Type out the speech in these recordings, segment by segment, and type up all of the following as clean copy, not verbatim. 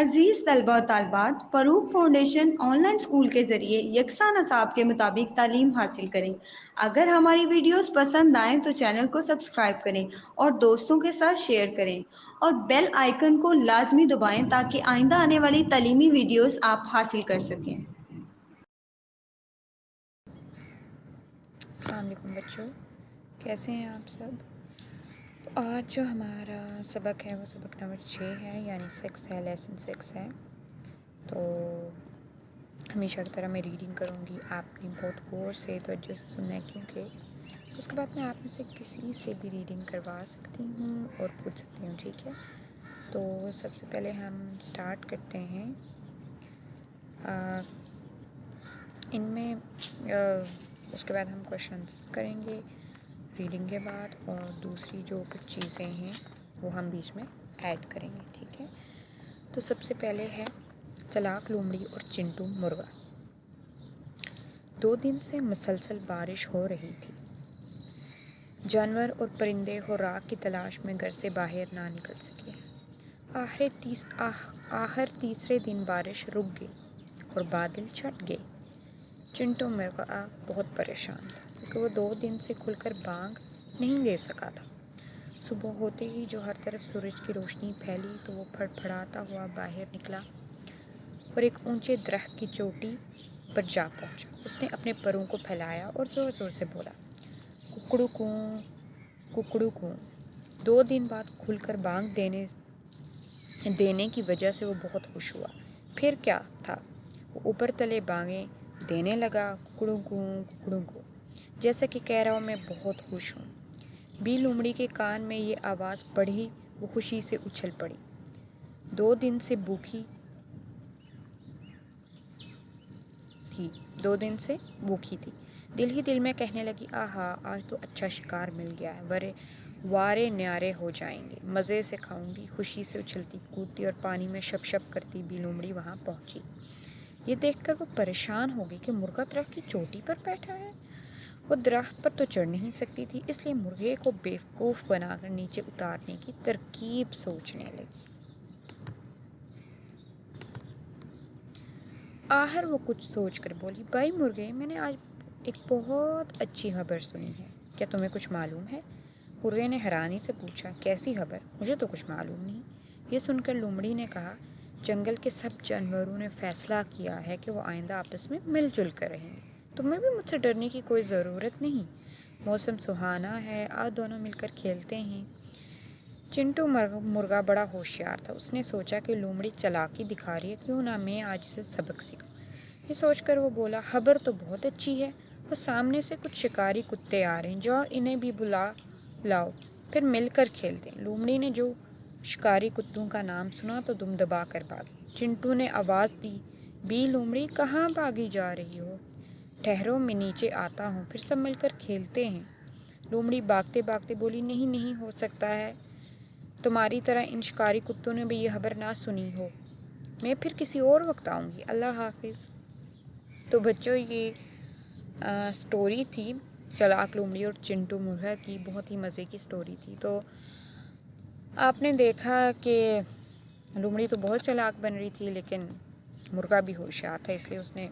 अजीज़ तलबा और तालिबात, Farooq foundation online school के ज़रिए यकसा नसाब के मुताबिक तालीम हासिल करें। अगर हमारी वीडियोस पसंद आएँ तो चैनल को सब्सक्राइब करें और दोस्तों के साथ शेयर करें और बेल आइकन को लाजमी दबाएं ताकि आइंदा आने वाली तालीमी वीडियोस आप हासिल कर सकें। अस्सलाम वालेकुम बच्चों, कैसे हैं आप सब। तो आज जो हमारा सबक है वो सबक नंबर 6 है, यानी 6 है, लेसन 6 है। तो हमेशा की तरह मैं रीडिंग करूँगी, आपने बहुत गौर से तवज्जो से सुनना है, क्योंकि उसके बाद मैं आप में से किसी से भी रीडिंग करवा सकती हूँ और पूछ सकती हूँ, ठीक है। तो सबसे पहले हम स्टार्ट करते हैं। इनमें उसके बाद हम क्वेश्चन करेंगे रीडिंग के बाद, और दूसरी जो कुछ चीज़ें हैं वो हम बीच में ऐड करेंगे, ठीक है। तो सबसे पहले है चालाक लोमड़ी और चिंटू मुर्गा। 2 दिन से मुसलसल बारिश हो रही थी। जानवर और परिंदे खुराक की तलाश में घर से बाहर ना निकल सके। आखिर तीसरे दिन बारिश रुक गई और बादल छट गए। चिंटू मुर्गा बहुत परेशान था, क्योंकि वो 2 दिन से खुलकर बांग नहीं दे सका था। सुबह होते ही जो हर तरफ सूरज की रोशनी फैली तो वो फड़फड़ाता हुआ बाहर निकला और एक ऊंचे दरख्त की चोटी पर जा पहुंचा। उसने अपने परों को फैलाया और ज़ोर ज़ोर से बोला, कुकड़ू कूँ, कुकड़ू कूँ। 2 दिन बाद खुलकर बांग देने की वजह से वो बहुत खुश हुआ। फिर क्या था, वो ऊपर तले बांगें देने लगा, कुकड़ू कूँ, कुकड़ू कूँ, जैसा कि कह रहा हूँ मैं बहुत खुश हूँ। बी लोमड़ी के कान में ये आवाज़ पड़ी, वो खुशी से उछल पड़ी। 2 दिन से भूखी थी 2 दिन से भूखी थी। दिल ही दिल में कहने लगी, आहा, आज तो अच्छा शिकार मिल गया है, वारे न्यारे हो जाएंगे, मज़े से खाऊंगी। खुशी से उछलती कूदती और पानी में शप शप करती बी लोमड़ी वहाँ पहुँची। ये देखकर वो परेशान हो गई कि मुर्गा दरख्त की चोटी पर बैठा है। वो दरख्त पर तो चढ़ नहीं सकती थी, इसलिए मुर्गे को बेवकूफ़ बनाकर नीचे उतारने की तरकीब सोचने लगी। आखिर वो कुछ सोचकर बोली, भाई मुर्गे, मैंने आज एक बहुत अच्छी खबर सुनी है, क्या तुम्हें कुछ मालूम है। मुर्गे ने हैरानी से पूछा, कैसी खबर, मुझे तो कुछ मालूम नहीं। ये सुनकर लोमड़ी ने कहा, जंगल के सब जानवरों ने फैसला किया है कि वो आइंदा आपस में मिलजुल कर रहेंगे। तुम्हें भी मुझसे डरने की कोई ज़रूरत नहीं। मौसम सुहाना है, आज दोनों मिलकर खेलते हैं। चिंटू मुर्गा बड़ा होशियार था। उसने सोचा कि लोमड़ी चालाकी दिखा रही है, क्यों ना मैं आज से सबक सीखूं। ये सोचकर वो बोला, खबर तो बहुत अच्छी है, वो सामने से कुछ शिकारी कुत्ते आ रहे हैं, जाओ इन्हें भी बुला लाओ, फिर मिलकर खेलते हैं। लोमड़ी ने जो शिकारी कुत्तों का नाम सुना तो दुम दबा कर भागी। चिंटू ने आवाज़ दी, बी लोमड़ी, कहाँ भागी जा रही हो। ठहरो, मैं नीचे आता हूँ, फिर सब मिलकर खेलते हैं। लोमड़ी भागते भागते बोली, नहीं नहीं हो सकता है, तुम्हारी तरह इन शिकारी कुत्तों ने भी ये खबर ना सुनी हो। मैं फिर किसी और वक्त आऊँगी, अल्लाह हाफिज़। तो बच्चों, ये स्टोरी थी चालाक लोमड़ी और चिंटू मुर्गा की, बहुत ही मज़े की स्टोरी थी। तो आपने देखा कि लोमड़ी तो बहुत चालाक बन रही थी, लेकिन मुर्गा भी होशियार था, इसलिए उसने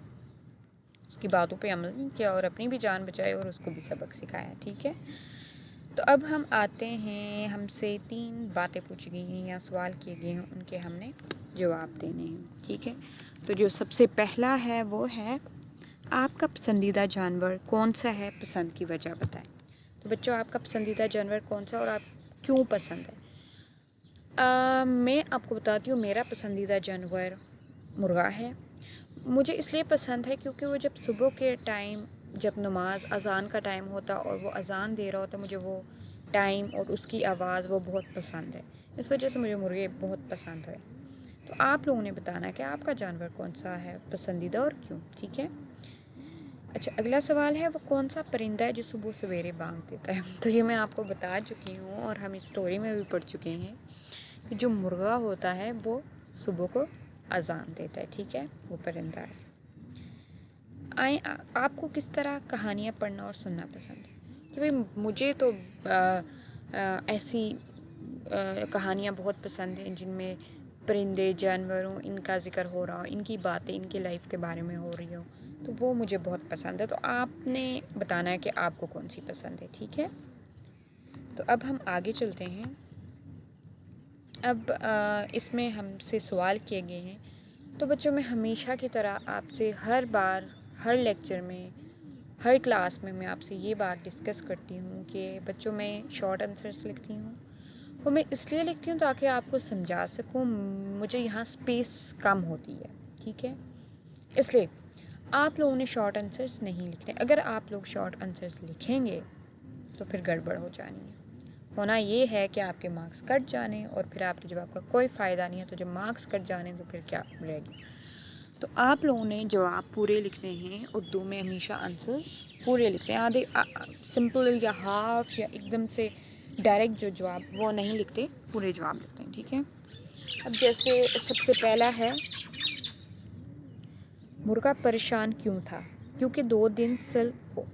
उसकी बातों पे अमल नहीं किया और अपनी भी जान बचाई और उसको भी सबक सिखाया, ठीक है। तो अब हम आते हैं, हमसे 3 बातें पूछी गई हैं या सवाल किए गए हैं, उनके हमने जवाब देने हैं, ठीक है। तो जो सबसे पहला है वो है, आपका पसंदीदा जानवर कौन सा है, पसंद की वजह बताएं। तो बच्चों, आपका पसंदीदा जानवर कौन सा और आप क्यों पसंद है। मैं आपको बताती हूँ, मेरा पसंदीदा जानवर मुर्गा है। मुझे इसलिए पसंद है क्योंकि वो जब सुबह के टाइम, जब नमाज अज़ान का टाइम होता और वो अज़ान दे रहा होता, मुझे वो टाइम और उसकी आवाज़ वो बहुत पसंद है। इस वजह से मुझे मुर्गे बहुत पसंद है। तो आप लोगों ने बताना है कि आपका जानवर कौन सा है पसंदीदा और क्यों, ठीक है। अच्छा, अगला सवाल है, वो कौन सा परिंदा है जो सुबह सवेरे बांग देता है। तो ये मैं आपको बता चुकी हूँ और हम इस स्टोरी में भी पढ़ चुके हैं कि जो मुर्गा होता है वो सुबह को अजान देता है, ठीक है, वो परिंदा है। आपको किस तरह कहानियाँ पढ़ना और सुनना पसंद है। तो भाई मुझे तो ऐसी कहानियाँ बहुत पसंद हैं जिनमें परिंदे जानवरों इनका ज़िक्र हो रहा हो, इनकी बातें इनकी लाइफ के बारे में हो रही हो, तो वो मुझे बहुत पसंद है। तो आपने बताना है कि आपको कौन सी पसंद है, ठीक है। तो अब हम आगे चलते हैं। अब इसमें हमसे सवाल किए गए हैं। तो बच्चों, मैं हमेशा की तरह आपसे हर बार, हर लेक्चर में, हर क्लास में मैं आपसे ये बात डिस्कस करती हूँ कि बच्चों, मैं शॉर्ट आंसर्स लिखती हूँ। वो मैं इसलिए लिखती हूँ ताकि आपको समझा सकूँ। मुझे यहाँ स्पेस कम होती है, ठीक है। इसलिए आप लोगों ने शॉर्ट आंसर्स नहीं लिखने। अगर आप लोग शॉर्ट आंसर्स लिखेंगे तो फिर गड़बड़ हो जानी है। होना ये है कि आपके मार्क्स कट जाने और फिर आपके जवाब का कोई फ़ायदा नहीं है। तो जब मार्क्स कट जाने तो फिर क्या रहेगी। तो आप लोगों ने जवाब पूरे लिखने हैं। उर्दू में हमेशा आंसर्स पूरे लिखते हैं। आधे सिंपल या हाफ या एकदम से डायरेक्ट जो जवाब वो नहीं लिखते, पूरे जवाब लिखते हैं, ठीक है। अब जैसे सबसे पहला है, मुर्गा परेशान क्यों था? क्योंकि 2 दिन से,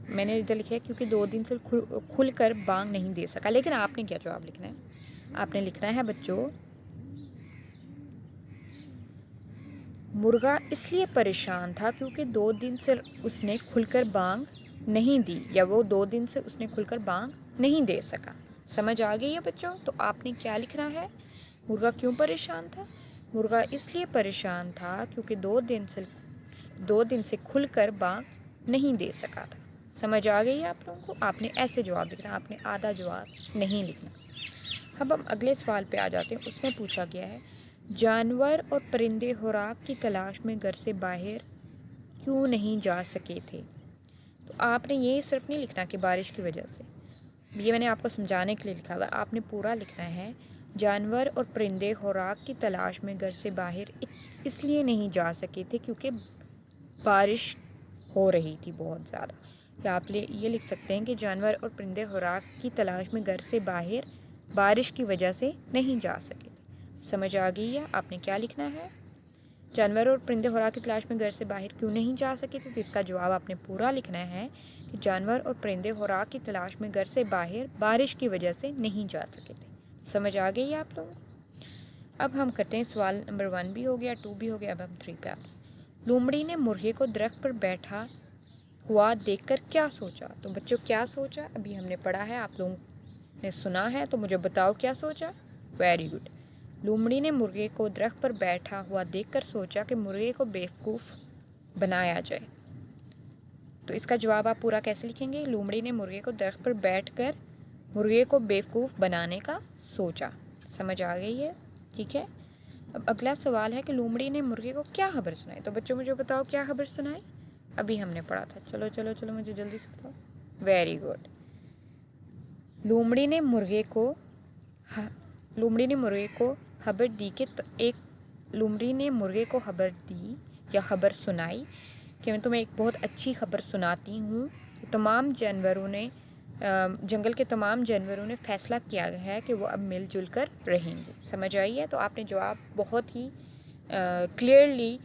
मैंने इधर लिखा है क्योंकि 2 दिन से खुल कर बांग नहीं दे सका। लेकिन आपने क्या जवाब लिखना है? आपने लिखना है बच्चों, मुर्गा इसलिए परेशान था क्योंकि 2 दिन से उसने खुलकर बांग नहीं दी, या वो 2 दिन से उसने खुलकर बांग नहीं दे सका। समझ आ गई है बच्चों? तो आपने क्या लिखना है? मुर्गा क्यों परेशान था? मुर्गा इसलिए परेशान था क्योंकि 2 दिन से खुलकर बांग नहीं दे सका था। समझ आ गई है आप लोगों को? आपने ऐसे जवाब लिखना, आपने आधा जवाब नहीं लिखना। अब हम अगले सवाल पे आ जाते हैं। उसमें पूछा गया है, जानवर और परिंदे खुराक की तलाश में घर से बाहर क्यों नहीं जा सके थे? तो आपने ये सिर्फ नहीं लिखना कि बारिश की वजह से, ये मैंने आपको समझाने के लिए लिखा हुआ। आपने पूरा लिखना है, जानवर और परिंदे खुराक की तलाश में घर से बाहर इसलिए नहीं जा सके थे क्योंकि बारिश हो रही थी बहुत ज़्यादा। या आप ये लिख सकते हैं कि जानवर और परिंदे खुराक की तलाश में घर से बाहर बारिश की वजह से नहीं जा सके थे। समझ आ गई है? आपने क्या लिखना है? जानवर और परिंदे खुराक की तलाश में घर से बाहर क्यों नहीं जा सके थे? तो इसका जवाब आपने पूरा लिखना है कि जानवर और परिंदे खुराक की तलाश में घर से बाहर बारिश की वजह से नहीं जा सके थे। समझ आ गई है आप लोगों को? अब हम करते हैं सवाल नंबर 1 भी हो गया, 2 भी हो गया। अब हम 3 पे आते हैं। लोमड़ी ने मुर्गे को दरख्त पर बैठा हुआ देखकर क्या सोचा? तो बच्चों, क्या सोचा अभी हमने पढ़ा है, आप लोगों ने सुना है, तो मुझे बताओ क्या सोचा। Very good. लोमड़ी ने मुर्गे को दरख्त पर बैठा हुआ देखकर सोचा कि मुर्गे को बेवकूफ़ बनाया जाए। तो इसका जवाब आप पूरा कैसे लिखेंगे? लोमड़ी ने मुर्गे को दरख्त पर बैठकर मुर्गे को बेवकूफ़ बनाने का सोचा। समझ आ गई है? ठीक है। अब अगला सवाल है कि लोमड़ी ने मुर्गे को क्या खबर सुनाई? तो बच्चों, मुझे बताओ क्या खबर सुनाई? अभी हमने पढ़ा था। चलो चलो चलो, मुझे जल्दी से बताओ। Very good. लोमड़ी ने मुर्गे को खबर दी कि लोमड़ी ने मुर्गे को खबर दी या खबर सुनाई कि मैं तुम्हें एक बहुत अच्छी खबर सुनाती हूँ। तमाम जानवरों ने जंगल के तमाम जानवरों ने फैसला किया है कि वो अब मिलजुल कर रहेंगे। समझ आई है? तो आपने जवाब बहुत ही क्लियरली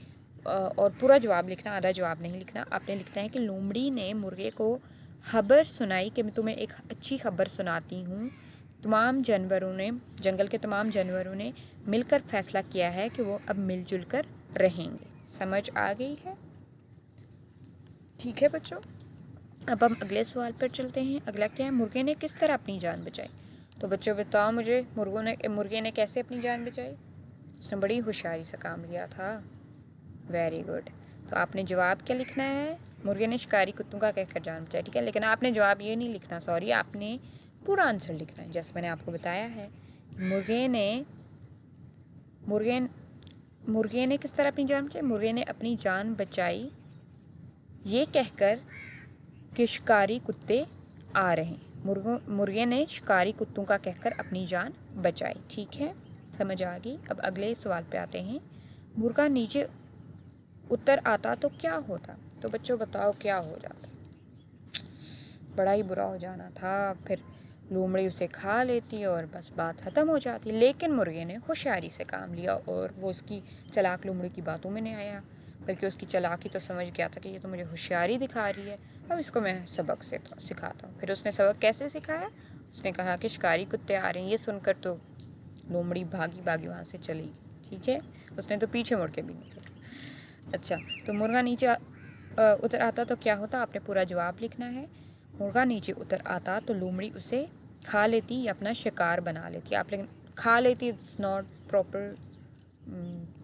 और पूरा जवाब लिखना, आधा जवाब नहीं लिखना। आपने लिखना है कि लोमड़ी ने मुर्गे को खबर सुनाई कि मैं तुम्हें एक अच्छी खबर सुनाती हूँ। जंगल के तमाम जानवरों ने मिलकर फैसला किया है कि वो अब मिलजुल कर रहेंगे। समझ आ गई है? ठीक है बच्चों। अब हम अगले सवाल पर चलते हैं। अगला क्या है? मुर्गे ने किस तरह अपनी जान बचाई? तो बच्चों बताओ मुझे, मुर्गे ने कैसे अपनी जान बचाई? उसने बड़ी होशियारी से काम लिया था। Very good. तो आपने जवाब क्या लिखना है? मुर्गे ने शिकारी कुत्तों का कहकर जान बचाई, ठीक है। लेकिन आपने जवाब ये नहीं लिखना, सॉरी, आपने पूरा आंसर लिखना है जैसे मैंने आपको बताया है। मुर्गे ने किस तरह अपनी जान बचाई? मुर्गे ने अपनी जान बचाई ये कहकर कि शिकारी कुत्ते आ रहे हैं। मुर्गे ने शिकारी कुत्तों का कहकर अपनी जान बचाई, ठीक है। समझ आ गई? अब अगले सवाल पे आते हैं। मुर्गा नीचे उतर आता तो क्या होता? तो बच्चों बताओ क्या हो जाता? बड़ा ही बुरा हो जाना था। फिर लोमड़ी उसे खा लेती और बस बात ख़त्म हो जाती। लेकिन मुर्गे ने होशियारी से काम लिया और वो उसकी चालाक लोमड़ी की बातों में नहीं आया, बल्कि उसकी चालाकी तो समझ गया था कि ये तो मुझे होशियारी दिखा रही है, अब इसको मैं सबक से सिखाता हूँ। फिर उसने सबक कैसे सिखाया? उसने कहा कि शिकारी कुत्ते आ रहे हैं। ये सुनकर तो लोमड़ी भागी भागी वहाँ से चली गई, ठीक है, उसने तो पीछे मुड़ के भी नहीं देखा। अच्छा, तो मुर्गा नीचे उतर आता तो क्या होता, आपने पूरा जवाब लिखना है। मुर्गा नीचे उतर आता तो लोमड़ी उसे खा लेती या अपना शिकार बना लेती। आप लेकिन खा लेती, it's not proper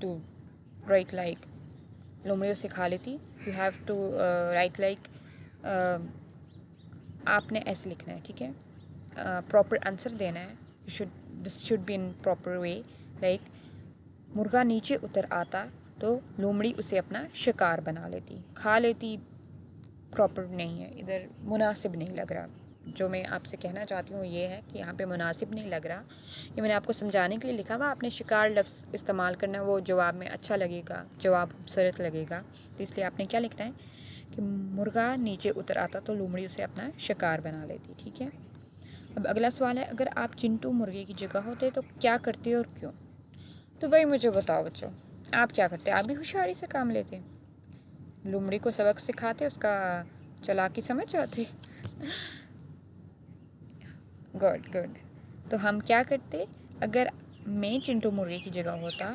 to write like लोमड़ी उसे खा लेती। You have to write like आपने ऐसे लिखना है, ठीक है, प्रॉपर आंसर देना है। This should be in proper way, like मुर्गा नीचे उतर आता तो लोमड़ी उसे अपना शिकार बना लेती। खा लेती प्रॉपर नहीं है, इधर मुनासिब नहीं लग रहा। जो मैं आपसे कहना चाहती हूँ ये है कि यहाँ पे मुनासिब नहीं लग रहा। ये मैंने आपको समझाने के लिए लिखा हुआ, आपने शिकार लफ्ज़ इस्तेमाल करना, वो जवाब में अच्छा लगेगा, जवाब खूबसूरत लगेगा। तो इसलिए आपने क्या लिखना है कि मुर्गा नीचे उतर आता तो लोमड़ी उसे अपना शिकार बना लेती, ठीक है। अब अगला सवाल है, अगर आप चिंटू मुर्गे की जगह होते तो क्या करते और क्यों? तो भाई मुझे बताओ बच्चों, आप क्या करते? आप भी होशियारी से काम लेते, लोमड़ी को सबक सिखाते, उसका चालाकी समझ जाते। Good good. तो हम क्या करते, अगर मैं चिंटू मुर्गे की जगह होता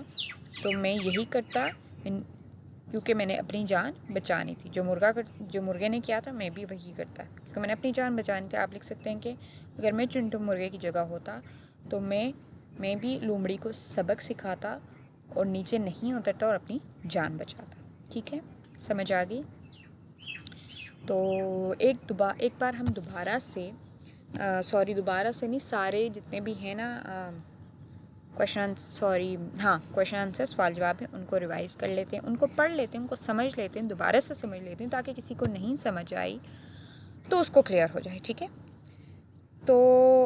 तो मैं यही करता, क्योंकि मैंने अपनी जान बचानी थी। जो मुर्गे ने किया था मैं भी वही करता, क्योंकि मैंने अपनी जान बचानी थी। आप लिख सकते हैं कि अगर मैं चिंटू मुर्गे की जगह होता तो मैं भी लोमड़ी को सबक सिखाता और नीचे नहीं उतरता और अपनी जान बचाता, ठीक है, समझ आ गई। तो एक बार हम दोबारा से नहीं, सारे जितने भी हैं ना क्वेश्चन आंसर सवाल जवाब है, उनको रिवाइज़ कर लेते हैं, उनको पढ़ लेते हैं, उनको समझ लेते हैं, दोबारा से समझ लेते हैं, ताकि किसी को नहीं समझ आई तो उसको क्लियर हो जाए, ठीक है। तो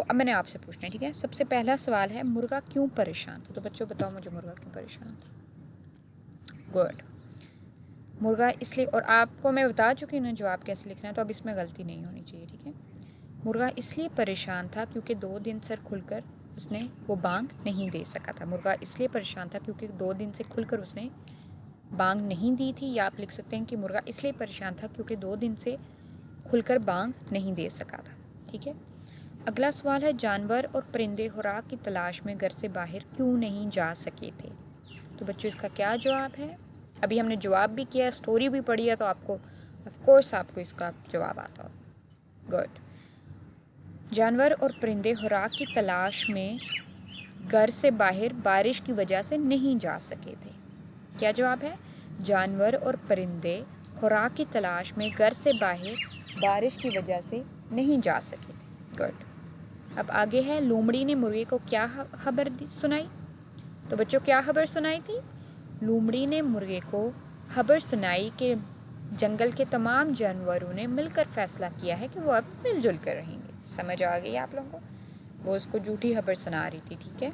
अब मैंने आपसे पूछना है, ठीक है। सबसे पहला सवाल है, मुर्गा क्यों परेशान था? तो बच्चों बताओ मुझे, मुर्गा क्यों परेशान था? गुड। मुर्गा इसलिए, और आपको मैं बता चुकी हूँ ना जवाब कैसे लिखना है, तो अब इसमें गलती नहीं होनी चाहिए, ठीक है। मुर्गा इसलिए परेशान था क्योंकि 2 दिन सर खुलकर उसने वो बांग नहीं दे सका था। मुर्गा इसलिए परेशान था क्योंकि 2 दिन से खुलकर उसने बांग नहीं दी थी। या आप लिख सकते हैं कि मुर्गा इसलिए परेशान था क्योंकि 2 दिन से खुलकर बांग नहीं दे सका था, ठीक है। अगला सवाल है, जानवर और परिंदे खुराक की तलाश में घर से बाहर क्यों नहीं जा सके थे? तो बच्चों इसका क्या जवाब है? अभी हमने जवाब भी किया, स्टोरी भी पढ़ी है, तो आपको ऑफ कोर्स आपको इसका जवाब आता हो। गुड। जानवर और परिंदे खुराक की तलाश में घर से बाहर बारिश की वजह से नहीं जा सके थे। क्या जवाब है? जानवर और परिंदे खुराक की तलाश में घर से बाहर बारिश की वजह से नहीं जा सके थे। गुड। अब आगे है, लोमड़ी ने मुर्गे को क्या खबर सुनाई? तो बच्चों क्या खबर सुनाई थी? लोमड़ी ने मुर्गे को खबर सुनाई कि जंगल के तमाम जानवरों ने मिलकर फैसला किया है कि वो अब मिलजुल कर रहेंगे। समझ आ गई आप लोगों को? वो उसको झूठी खबर सुना रही थी, ठीक है।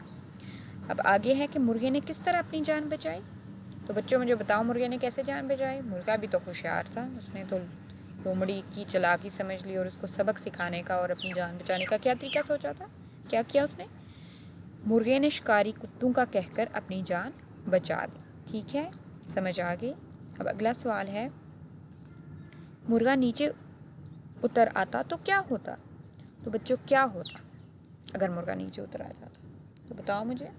अब आगे है कि मुर्गे ने किस तरह अपनी जान बचाई? तो बच्चों मुझे बताओ, मुर्गे ने कैसे जान बचाई? मुर्गा भी तो होशियार था, उसने तो लोमड़ी की चालाकी समझ ली और उसको सबक सिखाने का और अपनी जान बचाने का क्या तरीका सोचा था। क्या किया उसने? मुर्गे ने शिकारी कुत्तों का कहकर अपनी जान बचा दी, ठीक है, समझ आ गई। अब अगला सवाल है, मुर्गा नीचे उतर आता तो क्या होता? तो बच्चों क्या होता अगर मुर्गा नीचे उतर आ जाता? तो बताओ मुझे।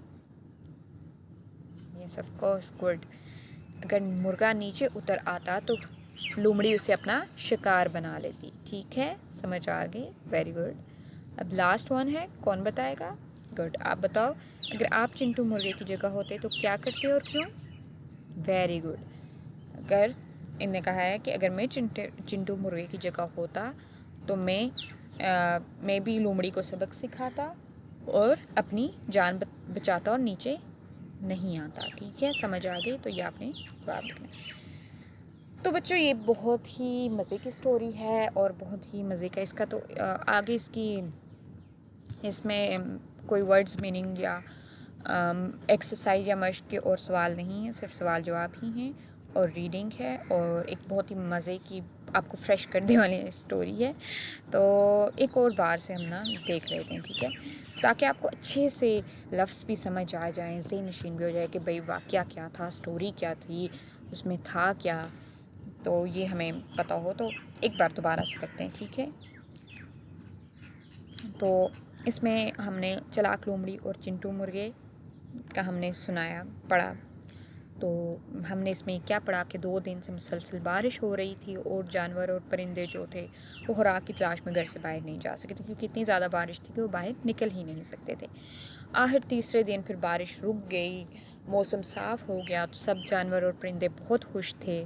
Yes of course, good. अगर मुर्गा नीचे उतर आता तो लोमड़ी उसे अपना शिकार बना लेती, ठीक है, समझ आ गई, वेरी गुड। अब लास्ट वन है, कौन बताएगा? गुड, आप बताओ, अगर आप चिंटू मुर्गे की जगह होते तो क्या करते और क्यों? Very good. अगर इनने कहा है कि अगर मैं चिंटू मुर्गे की जगह होता तो मैं भी लोमड़ी को सबक सिखाता और अपनी जान बचाता और नीचे नहीं आता, ठीक है, समझ आ गई। तो ये आपने जवाब लिखना है। तो बच्चों ये बहुत ही मज़े की स्टोरी है और बहुत ही मज़े का इसका तो आगे इसमें कोई वर्ड्स मीनिंग या एक्सरसाइज या मश्क के और सवाल नहीं है, सिर्फ सवाल जवाब ही हैं और रीडिंग है और एक बहुत ही मज़े की आपको फ्रेश करने वाली स्टोरी है। तो एक और बार से हम ना देख लेते हैं, ठीक है, ताकि आपको अच्छे से लफ्ज़ भी समझ आ जाएं, ज़हन नशीन भी हो जाए कि भाई वाक़या क्या था, स्टोरी क्या थी, उसमें था क्या, तो ये हमें पता हो। तो एक बार दोबारा से करते हैं, ठीक है। तो इसमें हमने चालाक लोमड़ी और चिंटू मुर्गे का हमने सुनाया, पढ़ा। तो हमने इसमें क्या पढ़ा कि 2 दिन से मुसलसल बारिश हो रही थी और जानवर और परिंदे जो थे वो खुराक की तलाश में घर से बाहर नहीं जा सके थे, क्योंकि इतनी ज़्यादा बारिश थी कि वो बाहर निकल ही नहीं सकते थे। आखिर तीसरे दिन फिर बारिश रुक गई, मौसम साफ़ हो गया, तो सब जानवर और परिंदे बहुत खुश थे।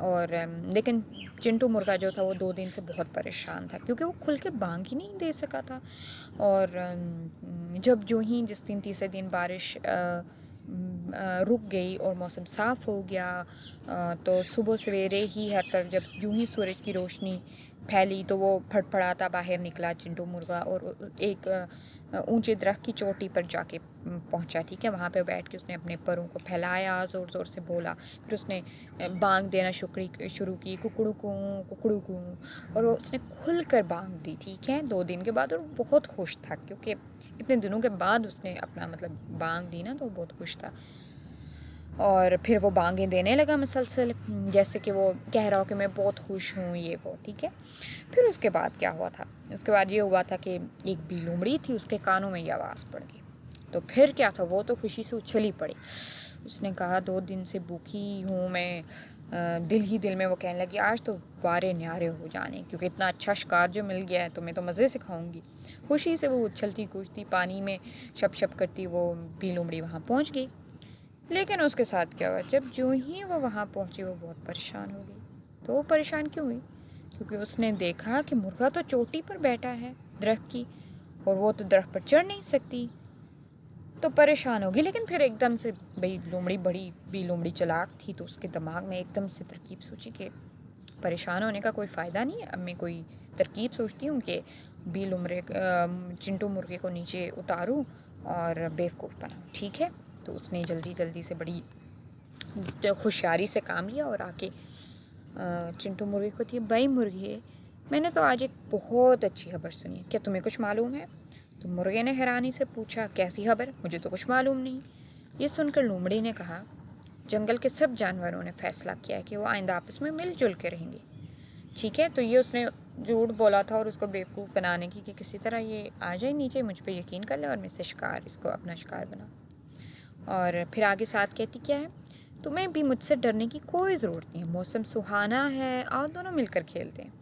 और लेकिन चिंटू मुर्गा जो था वो 2 दिन से बहुत परेशान था, क्योंकि वो खुल के बांग ही नहीं दे सका था। और जब जो ही जिस दिन तीसरे दिन बारिश रुक गई और मौसम साफ़ हो गया, तो सुबह सवेरे ही हर तरफ जब यूं ही सूरज की रोशनी फैली तो वो फड़फड़ाता बाहर निकला चिंटू मुर्गा, और एक ऊंचे दरख्त की चोटी पर जाके पहुंचा। ठीक है, वहाँ पे बैठ के उसने अपने परों को फैलाया, ज़ोर ज़ोर से बोला। फिर उसने बांग देना शुरू की, कुकड़ू कूँ, और उसने खुल कर बांग दी। ठीक है, 2 दिन के बाद, और बहुत खुश था, क्योंकि इतने दिनों के बाद उसने अपना मतलब बांग दी ना, तो बहुत खुश था। और फिर वो बांगें देने लगा मुसलसल, जैसे कि वो कह रहा हो कि मैं बहुत खुश हूँ, ये वो। ठीक है, फिर उसके बाद क्या हुआ था? उसके बाद ये हुआ था कि एक बी लोमड़ी थी, उसके कानों में ये आवाज़ पड़ गई। तो फिर क्या था, वो तो खुशी से उछली पड़ी। उसने कहा 2 दिन से भूखी हूँ मैं। दिल ही दिल में वो कहने लगी आज तो वारे न्यारे हो जाने, क्योंकि इतना अच्छा शिकार जो मिल गया है तो मैं तो मज़े से खाऊंगी। खुशी से वो उछलती कूदती पानी में शप शप करती वो बी लोमड़ी वहाँ पहुँच गई। लेकिन उसके साथ क्या हुआ, जब जो ही वो वहाँ पहुँची वो बहुत परेशान हो गई। तो वो परेशान क्यों हुई? क्योंकि उसने देखा कि मुर्गा तो चोटी पर बैठा है दरख्त की, और वो तो दरख्त पर चढ़ नहीं सकती। तो परेशान होगी। लेकिन फिर एकदम से भाई लोमड़ी बड़ी बी लोमड़ी चालाक थी, तो उसके दिमाग में एकदम से तरकीब सोची कि परेशान होने का कोई फ़ायदा नहीं है। अब मैं कोई तरकीब सोचती हूँ कि बी लोमड़े चिंटू मुर्गे को नीचे उतारूँ और बेवकूफ़ बनाऊँ। ठीक है, तो उसने जल्दी जल्दी से बड़ी होशियारी से काम लिया और आके चिंटू मुर्गे को थी, भाई मुर्गे, मैंने तो आज एक बहुत अच्छी खबर सुनी है, क्या तुम्हें कुछ मालूम है? तो मुर्गे ने हैरानी से पूछा, कैसी खबर? मुझे तो कुछ मालूम नहीं। ये सुनकर लोमड़ी ने कहा, जंगल के सब जानवरों ने फैसला किया है कि वो आइंदा आपस में मिलजुल के रहेंगे। ठीक है, तो ये उसने झूठ बोला था और उसको बेवकूफ़ बनाने की कि किसी तरह ये आ जाए नीचे, मुझ पर यकीन कर ले और मुझसे शिकार, इसको अपना शिकार बना। और फिर आगे साथ कहती क्या है, तुम्हें भी मुझसे डरने की कोई ज़रूरत नहीं है, मौसम सुहाना है, आओ दोनों मिलकर खेलते हैं।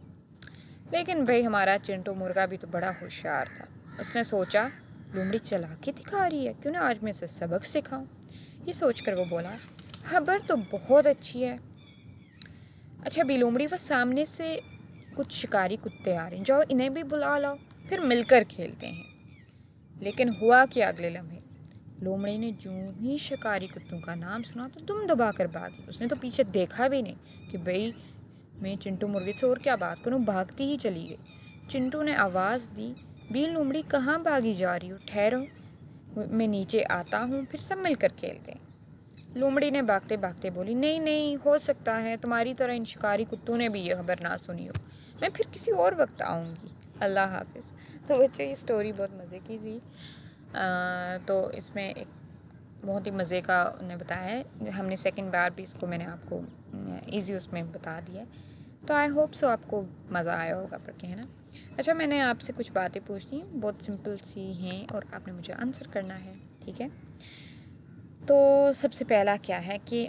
लेकिन भाई हमारा चिंटू मुर्गा भी तो बड़ा होशियार था। उसने सोचा लोमड़ी चालाकी दिखा रही है, क्यों ना आज मैं इसे सबक सिखाऊं। ये सोचकर वो बोला, खबर तो बहुत अच्छी है। अच्छा बी लोमड़ी, वो सामने से कुछ शिकारी कुत्ते आ रहे हैं, जाओ इन्हें भी बुला लाओ, फिर मिलकर खेलते हैं। लेकिन हुआ कि अगले लम्हे लोमड़ी ने जो ही शिकारी कुत्तों का नाम सुना तो दुम दबा कर भागी। उसने तो पीछे देखा भी नहीं कि भाई मैं चिंटू मुर्गे से और क्या बात करूं, भागती ही चली गई। चिंटू ने आवाज़ दी, बी लोमड़ी कहाँ भागी जा रही हो, ठहरो, मैं नीचे आता हूँ, फिर सब मिलकर खेलते हैं। लोमड़ी ने भागते भागते बोली, नहीं नहीं, हो सकता है तुम्हारी तरह इन शिकारी कुत्तों ने भी ये खबर ना सुनी हो, मैं फिर किसी और वक्त आऊँगी, अल्लाह हाफिज़। तो बच्चों ये स्टोरी बहुत मज़े की थी। तो इसमें एक बहुत ही मज़े का उन्हें बताया है। हमने सेकंड बार भी इसको मैंने आपको इजी उसमें बता दिया है। तो आई होप सो आपको मज़ा आया होगा पढ़ के, है ना। अच्छा, मैंने आपसे कुछ बातें पूछनी हैं, बहुत सिंपल सी हैं और आपने मुझे आंसर करना है, ठीक है। तो सबसे पहला क्या है कि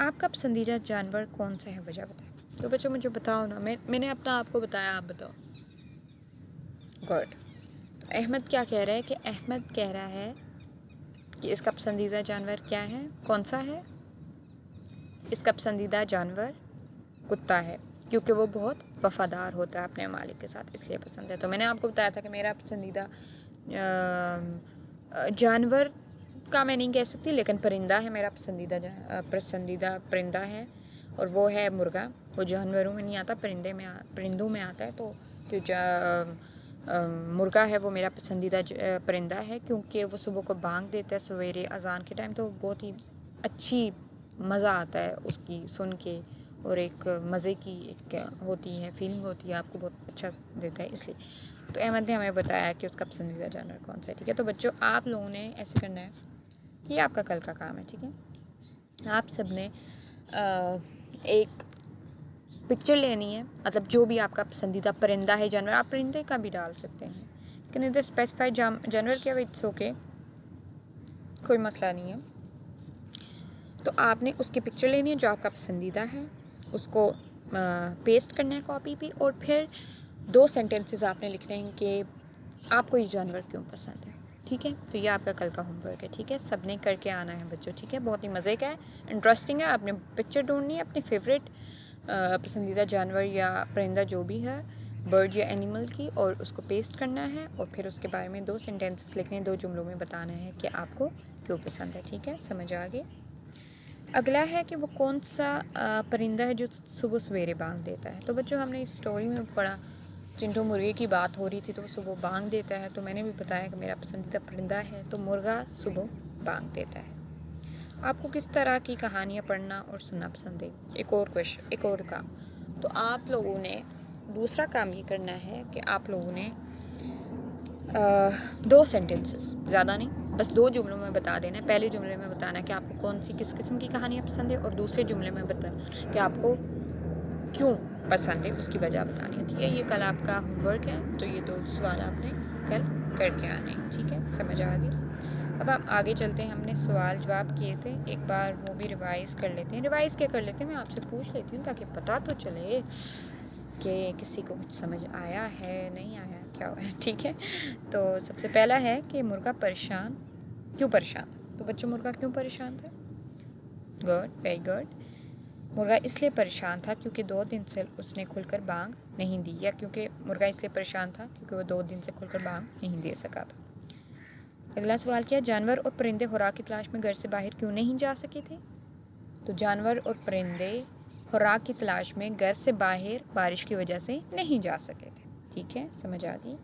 आपका पसंदीदा जानवर कौन सा है, वजह बताएं। तो बच्चों मुझे बताओ ना, मैंने अपना आपको बताया, आप बताओ। गुड। तो अहमद क्या कह रहा है कि अहमद कह रहा है कि इसका पसंदीदा जानवर क्या है, कौन सा है? इसका पसंदीदा जानवर कुत्ता है, क्योंकि वो बहुत वफ़ादार होता है अपने मालिक के साथ, इसलिए पसंद है। तो मैंने आपको बताया था कि मेरा पसंदीदा जानवर का मैं नहीं कह सकती, लेकिन परिंदा है मेरा पसंदीदा परिंदा है, और वो है मुर्गा। वो जानवरों में नहीं आता, परिंदों में आता है। तो जो मुर्गा है वो मेरा पसंदीदा परिंदा है, क्योंकि वो सुबह को बांग देता है सवेरे अज़ान के टाइम, तो बहुत ही अच्छी मज़ा आता है उसकी सुन के, और एक मज़े की एक होती है, फीलिंग होती है, आपको बहुत अच्छा देता है, इसलिए। तो अहमद ने हमें बताया कि उसका पसंदीदा जानवर कौन सा है, ठीक है। तो बच्चों आप लोगों ने ऐसे करना है, ये आपका कल का काम है, ठीक है। आप सब ने एक पिक्चर लेनी है, मतलब जो भी आपका पसंदीदा परिंदा है, जानवर, आप परिंदे का भी डाल सकते हैं, लेकिन इधर स्पेसिफाइड जानवर क्या, इट्स ओके, कोई मसला नहीं है। तो आपने उसकी पिक्चर लेनी है जो आपका पसंदीदा है, उसको पेस्ट करना है कॉपी पे, और फिर 2 सेंटेंसेस आपने लिखने हैं कि आपको ये जानवर क्यों पसंद है। ठीक है, तो ये आपका कल का होमवर्क है। ठीक है, सबने करके आना है बच्चों। ठीक है, बहुत ही मज़े का है, इंटरेस्टिंग है। आपने पिक्चर ढूंढनी है अपने फेवरेट पसंदीदा जानवर या परिंदा जो भी है, बर्ड या एनिमल की, और उसको पेस्ट करना है, और फिर उसके बारे में 2 सेंटेंसेस लिखने हैं, 2 जुमलों में बताना है कि आपको क्यों पसंद है। ठीक है, समझ आ गई। अगला है कि वो कौन सा परिंदा है जो सुबह सवेरे बांग देता है। तो बच्चों, हमने इस स्टोरी में पढ़ा, चिंटू मुर्गे की बात हो रही थी, तो वो सुबह बांग देता है। तो मैंने भी बताया कि मेरा पसंदीदा परिंदा है, तो मुर्गा सुबह बांग देता है। आपको किस तरह की कहानियाँ पढ़ना और सुनना पसंद है? एक और काम, तो आप लोगों ने दूसरा काम ये करना है कि आप लोगों ने 2 सेंटेंसेस, ज़्यादा नहीं, बस 2 जुमलों में बता देना है। पहले जुमले में बताना है कि आपको कौन सी किस किस्म की कहानियाँ पसंद है, और दूसरे जुमले में बता कि आपको क्यों पसंद है, उसकी वजह बतानी होती है। ये कल आपका होमवर्क है, तो ये 2 सवाल आपने कल करके आने हैं। ठीक है, समझ आ गई। अब हम आगे चलते हैं। हमने सवाल जवाब किए थे, एक बार वो भी रिवाइज़ कर लेते हैं। रिवाइज़ क्या कर लेते हैं, मैं आपसे पूछ लेती हूँ ताकि पता तो चले कि किसी को कुछ समझ आया है, नहीं आया, क्या हुआ है। ठीक है, तो सबसे पहला है कि मुर्गा क्यों परेशान था। तो बच्चों, मुर्गा क्यों परेशान था? Good, very good. मुर्गा इसलिए परेशान था क्योंकि 2 दिन से उसने खुलकर बांग नहीं दी, या क्योंकि मुर्गा इसलिए परेशान था क्योंकि वो 2 दिन से खुलकर बांग नहीं दे सका था। अगला सवाल क्या, जानवर और परिंदे खुराक की तलाश में घर से बाहर क्यों नहीं जा सके थे। तो जानवर और परिंदे खुराक की तलाश में घर से बाहर बारिश की वजह से नहीं जा सके थे। ठीक है, समझ आ गई।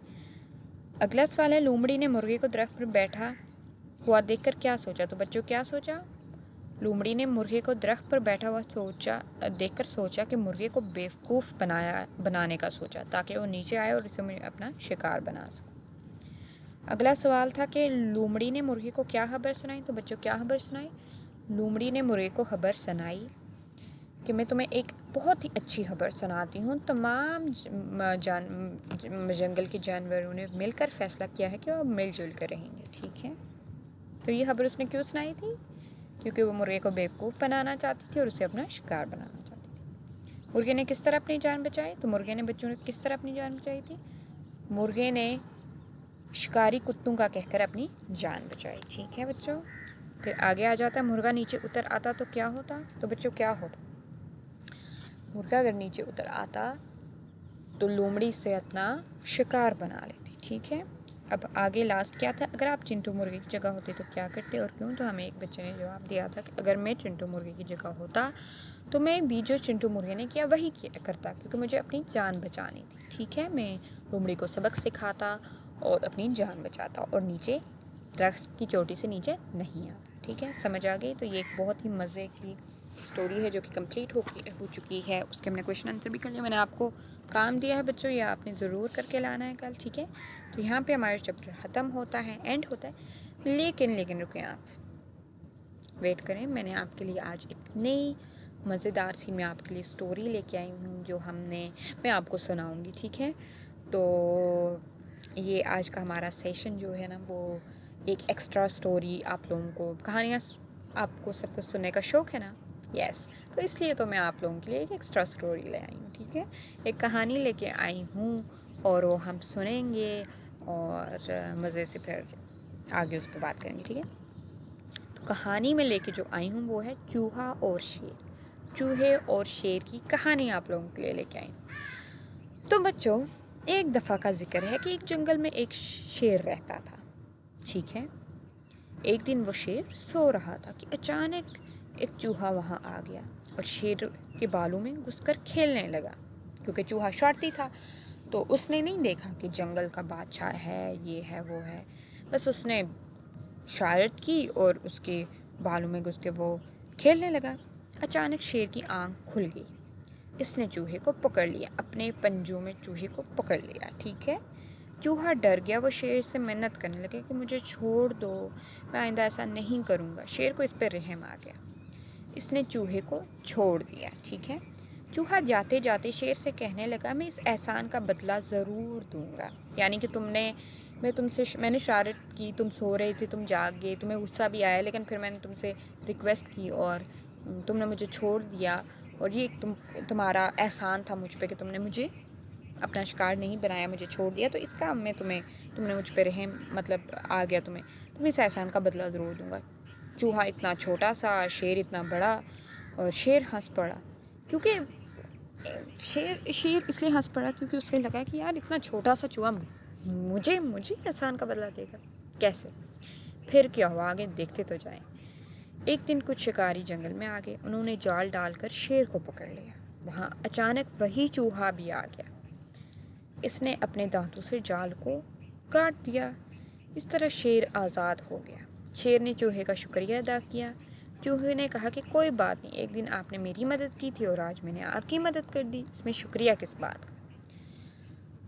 अगला सवाल है, लोमड़ी ने मुर्गे को दरख्त पर बैठा हुआ देखकर क्या सोचा। तो बच्चों, क्या सोचा? लोमड़ी ने मुर्गे को दरख्त पर बैठा हुआ देखकर सोचा कि मुर्गे को बेवकूफ़ बनाने का सोचा, ताकि वो नीचे आए और इसे अपना शिकार बना सके। अगला सवाल था कि लोमड़ी ने मुर्गे को क्या खबर सुनाई। तो बच्चों, क्या खबर सुनाई? लोमड़ी ने मुर्गे को खबर सुनाई कि मैं तुम्हें एक बहुत ही अच्छी खबर सुनाती हूँ। तमाम जंगल के जानवरों ने मिलकर फैसला किया है कि वो मिलजुल कर रहेंगे। ठीक है, तो ये खबर उसने क्यों सुनाई थी? क्योंकि वो मुर्गे को बेवकूफ़ बनाना चाहती थी और उसे अपना शिकार बनाना चाहती थी। मुर्गे ने किस तरह अपनी जान बचाई? तो मुर्गे ने बच्चों ने किस तरह अपनी जान बचाई थी? मुर्गे ने शिकारी कुत्तों का कहकर अपनी जान बचाई। ठीक है बच्चों, फिर आगे आ जाता है, मुर्गा नीचे उतर आता तो क्या होता। तो बच्चों, क्या होता? मुर्गा अगर नीचे उतर आता तो लोमड़ी से अपना शिकार बना लेती। ठीक है, अब आगे लास्ट क्या था, अगर आप चिंटू मुर्गे की जगह होते तो क्या करते और क्यों। तो हमें एक बच्चे ने जवाब दिया था कि अगर मैं चिंटू मुर्गे की जगह होता तो मैं भी जो चिंटू मुर्गे ने किया वही किया करता, क्योंकि मुझे अपनी जान बचानी थी। ठीक है, मैं लोमड़ी को सबक सिखाता और अपनी जान बचाता और नीचे दरख्त की चोटी से नीचे नहीं आता। ठीक है, समझ आ गई। तो ये एक बहुत ही मज़े की स्टोरी है जो कि कंप्लीट हो चुकी है। उसके हमने क्वेश्चन आंसर भी कर लिया। मैंने आपको काम दिया है बच्चों, ये आपने ज़रूर करके लाना है कल। ठीक है, तो यहाँ पे हमारा चैप्टर ख़त्म होता है, एंड होता है। लेकिन रुकें, आप वेट करें। मैंने आपके लिए आज एक नई मज़ेदार सी मैं आपके लिए स्टोरी लेके आई हूँ जो मैं आपको सुनाऊँगी। ठीक है, तो ये आज का हमारा सेशन जो है ना, वो एक एक्स्ट्रा स्टोरी, आप लोगों को कहानियाँ आपको सब कुछ सुनने का शौक़ है ना। यस, तो इसलिए तो मैं आप लोगों के लिए एक एक्स्ट्रा स्टोरी ले आई हूँ। ठीक है, एक कहानी लेके आई हूँ और वो हम सुनेंगे और मज़े से फिर आगे उस पर बात करेंगे। ठीक है, तो कहानी में लेके जो आई हूँ वो है चूहा और शेर। चूहे और शेर की कहानी आप लोगों के लिए लेके आई हूँ। तो बच्चों, एक दफ़ा का जिक्र है कि एक जंगल में एक शेर रहता था। ठीक है, एक दिन वो शेर सो रहा था कि अचानक एक चूहा वहाँ आ गया और शेर के बालों में घुसकर खेलने लगा। क्योंकि चूहा शरारती था तो उसने नहीं देखा कि जंगल का बादशाह है, ये है वो है, बस उसने शरारत की और उसके बालों में घुस के वो खेलने लगा। अचानक शेर की आँख खुल गई, इसने चूहे को पकड़ लिया, अपने पंजों में चूहे को पकड़ लिया। ठीक है, चूहा डर गया, वो शेर से मिन्नत करने लगे कि मुझे छोड़ दो, मैं आइंदा ऐसा नहीं करूँगा। शेर को इस पर रहम आ गया, इसने चूहे को छोड़ दिया। ठीक है, चूहा जाते जाते शेर से कहने लगा, मैं इस एहसान का बदला ज़रूर दूंगा, यानी कि तुमने मैंने शरारत की, तुम सो रही थी, तुम जाग गए, तुम्हें गुस्सा भी आया, लेकिन फिर मैंने तुमसे रिक्वेस्ट की और तुमने मुझे छोड़ दिया। और ये तुम्हारा एहसान था मुझ पे कि तुमने मुझे अपना शिकार नहीं बनाया, मुझे छोड़ दिया। तो इस काम में तुमने मुझ पे रहम मतलब आ गया तुम्हें इस एहसान का बदला ज़रूर दूंगा। चूहा इतना छोटा सा, शेर इतना बड़ा। और शेर हंस पड़ा, क्योंकि शेर इसलिए हंस पड़ा क्योंकि उसे लगा कि यार इतना छोटा सा चूहा मुझे मुझे एहसान का बदला देगा, कैसे? फिर क्या हुआ, आगे देखते तो जाएं। एक दिन कुछ शिकारी जंगल में आ गए। उन्होंने जाल डालकर शेर को पकड़ लिया। वहाँ अचानक वही चूहा भी आ गया। इसने अपने दांतों से जाल को काट दिया। इस तरह शेर आज़ाद हो गया। शेर ने चूहे का शुक्रिया अदा किया। चूहे ने कहा कि कोई बात नहीं, एक दिन आपने मेरी मदद की थी और आज मैंने आपकी मदद कर दी, इसमें शुक्रिया किस बात का।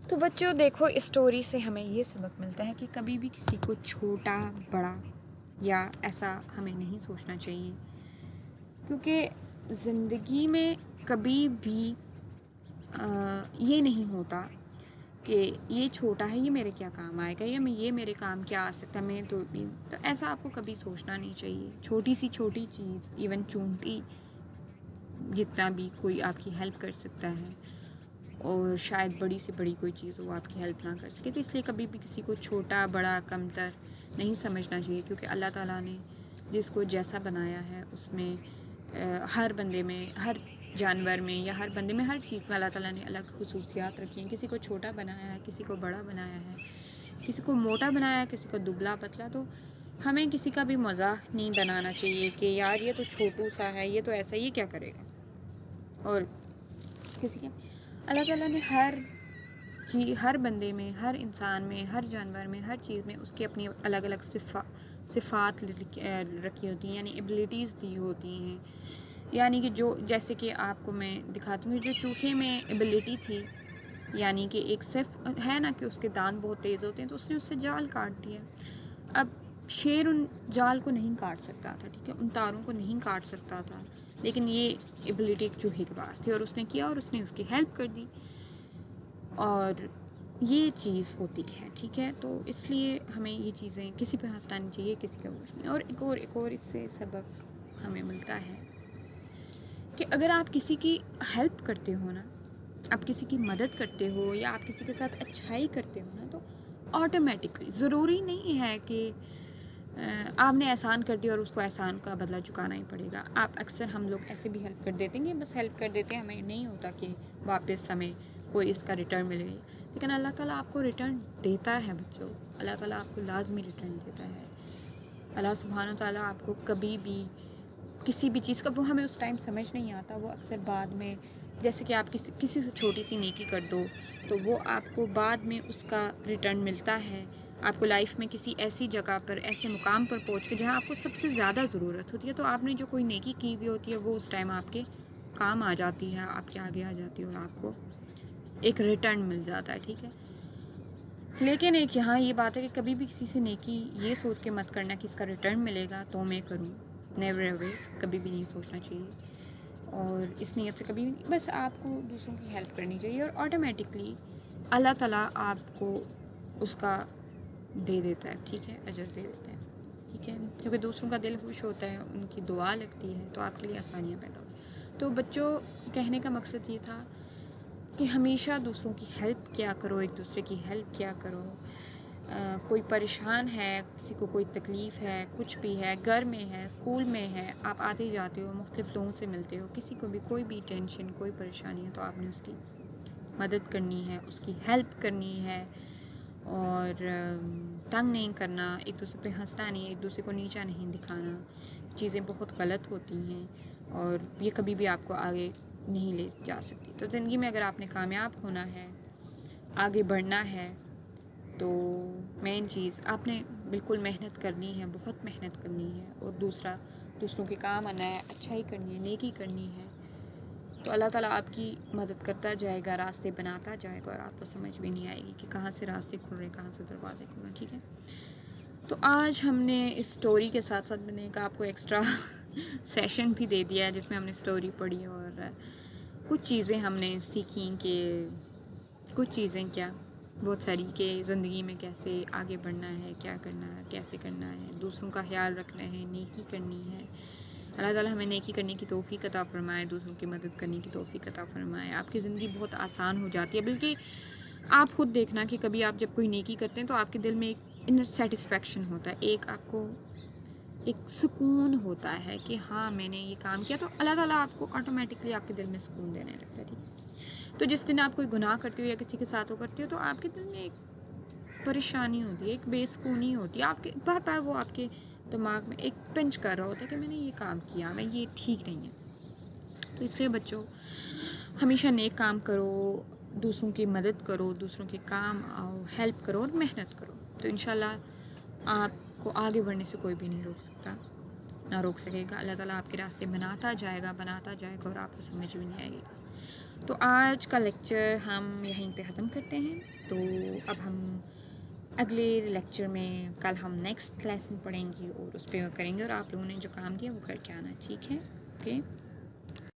तो बच्चों देखो, इस स्टोरी से हमें ये सबक मिलता है कि कभी भी किसी को छोटा बड़ा या ऐसा हमें नहीं सोचना चाहिए, क्योंकि ज़िंदगी में कभी भी ये नहीं होता कि ये छोटा है, ये मेरे क्या काम आएगा, या ये मेरे काम क्या आ सकता है, मैं तो भी हूँ। तो ऐसा आपको कभी सोचना नहीं चाहिए। छोटी सी छोटी चीज़, इवन चूंटी जितना भी कोई आपकी हेल्प कर सकता है, और शायद बड़ी से बड़ी कोई चीज़ वो आपकी हेल्प ना कर सके। तो इसलिए कभी भी किसी को छोटा बड़ा कमतर नहीं समझना चाहिए, क्योंकि अल्लाह ताला ने जिसको जैसा बनाया है उसमें हर बंदे में, हर जानवर में या हर बंदे में, हर चीज़ में अल्लाह ताला ने अलग खुसूसियात रखी हैं। किसी को छोटा बनाया है, किसी को बड़ा बनाया है, किसी को मोटा बनाया है, किसी को दुबला पतला। तो हमें किसी का भी मजाक नहीं बनाना चाहिए कि यार ये तो छोटू सा है, ये तो ऐसा, ये क्या करेगा। और किसी के अल्लाह ताला ने हर बंदे में, हर इंसान में, हर जानवर में, हर चीज़ में उसकी अपनी अलग अलग सिफ़ात रखी होती हैं, यानी एबिलिटीज़ दी होती हैं। यानी कि जो, जैसे कि आपको मैं दिखाती हूँ, जो चूहे में एबिलिटी थी, यानी कि एक सिर्फ है ना कि उसके दांत बहुत तेज़ होते हैं, तो उसने उससे जाल काट दिया। अब शेर उन जाल को नहीं काट सकता था, ठीक है, उन तारों को नहीं काट सकता था, लेकिन ये एबिलिटी एक चूहे के पास थी और उसने किया और उसने उसकी हेल्प कर दी। और ये चीज़ होती है, ठीक है। तो इसलिए हमें ये चीज़ें किसी पे हंसना नहीं चाहिए, किसी का कुछ नहीं। और एक और इससे सबक हमें मिलता है कि अगर आप किसी की हेल्प करते हो ना, आप किसी की मदद करते हो या आप किसी के साथ अच्छाई करते हो ना, तो ऑटोमेटिकली, ज़रूरी नहीं है कि आपने एहसान कर दिया और उसको एहसान का बदला चुकाना ही पड़ेगा। आप अक्सर, हम लोग ऐसे भी हेल्प कर देते हैं, बस हेल्प कर देते हैं, हमें नहीं होता कि वापस हमें कोई इसका रिटर्न मिले। लेकिन अल्लाह ताला आपको रिटर्न देता है बच्चों, अल्लाह ताला आपको लाजमी रिटर्न देता है। अल्लाह सुब्हान ताला आपको कभी भी किसी भी चीज़ का, वो हमें उस टाइम समझ नहीं आता, वो अक्सर बाद में, जैसे कि आप किसी से छोटी सी नेकी कर दो तो वो आपको बाद में उसका रिटर्न मिलता है। आपको लाइफ में किसी ऐसी जगह पर, ऐसे मुकाम पर पहुंच के जहाँ आपको सबसे ज़्यादा ज़रूरत होती है, तो आपने जो कोई नेकी की हुई होती है वो उस टाइम आपके काम आ जाती है, आपके आगे आ जाती है और आपको एक रिटर्न मिल जाता है, ठीक है। लेकिन एक यहाँ ये बात है कि कभी भी किसी से नेकी ये सोच के मत करना कि इसका रिटर्न मिलेगा तो मैं करूँ। नेवर एवर, कभी भी नहीं सोचना चाहिए। और इस नीयत से कभी, बस आपको दूसरों की हेल्प करनी चाहिए और ऑटोमेटिकली अल्लाह ताला आपको उसका दे देता है, ठीक है, अजर दे देता है, ठीक है। क्योंकि दूसरों का दिल खुश होता है, उनकी दुआ लगती है, तो आपके लिए आसानियाँ पैदा हो। तो बच्चों, कहने का मकसद ये था कि हमेशा दूसरों की हेल्प किया करो, एक दूसरे की हेल्प किया करो। कोई परेशान है, किसी को कोई तकलीफ़ है, कुछ भी है, घर में है, स्कूल में है, आप आते जाते हो, मुख्तलिफ़ लोगों से मिलते हो, किसी को भी कोई भी टेंशन, कोई परेशानी है, तो आपने उसकी मदद करनी है, उसकी हेल्प करनी है। और तंग नहीं करना, एक दूसरे पे हंसना नहीं, एक दूसरे को नीचा नहीं दिखाना। चीज़ें बहुत गलत होती हैं और ये कभी भी आपको आगे नहीं ले जा सकती। तो ज़िंदगी में अगर आपने कामयाब होना है, आगे बढ़ना है, तो मेन चीज़ आपने बिल्कुल मेहनत करनी है, बहुत मेहनत करनी है। और दूसरा, दूसरों के काम आना है, अच्छाई करनी है, नेकी करनी है। तो अल्लाह ताला आपकी मदद करता जाएगा, रास्ते बनाता जाएगा और आपको समझ भी नहीं आएगी कि कहाँ से रास्ते खुल रहे, कहाँ से दरवाजे खुल रहे, ठीक है। तो आज हमने इस स्टोरी के साथ साथ मैंने एक आपको एक्स्ट्रा सेशन भी दे दिया है जिसमें हमने स्टोरी पढ़ी और कुछ चीज़ें हमने सीखी कि कुछ चीज़ें क्या, बहुत सारी कि ज़िंदगी में कैसे आगे बढ़ना है, क्या करना है, कैसे करना है, दूसरों का ख्याल रखना है, नेकी करनी है। अल्लाह ताला हमें नेकी करने की तौफ़ीक अता फ़रमाए, दूसरों की मदद करने की तौफ़ीक अता फ़रमाए। आपकी ज़िंदगी बहुत आसान हो जाती है। बल्कि आप खुद देखना कि कभी आप जब कोई नेकी करते हैं तो आपके दिल में एक इनर सेटिस्फेक्शन होता है, एक आपको एक सुकून होता है कि हाँ मैंने ये काम किया, तो अल्लाह ताला आपको ऑटोमेटिकली आपके दिल में सुकून देने लगता है। ठीक, तो जिस दिन आप कोई गुनाह करते हो या किसी के साथ वो करते हो तो आपके दिल में एक परेशानी होती है, एक बेसुकूनी होती है, आपके बार बार वो आपके दिमाग में एक पिंच कर रहा होता है कि मैंने ये काम किया, मैं ये ठीक नहीं है। तो इसलिए बच्चों, हमेशा नेक काम करो, दूसरों की मदद करो, दूसरों के काम आओ, हेल्प करो और मेहनत करो, तो इंशाल्लाह आपको आगे बढ़ने से कोई भी नहीं रोक सकता, ना रोक सकेगा। अल्लाह ताला आपके रास्ते बनाता जाएगा और आपको समझ भी नहीं आएगा। तो आज का लेक्चर हम यहीं पे ख़त्म करते हैं। तो अब हम अगले लेक्चर में कल हम नेक्स्ट लेसन पढ़ेंगे और उस पर करेंगे, और आप लोगों ने जो काम दिया वो करके आना, ठीक है? ओके।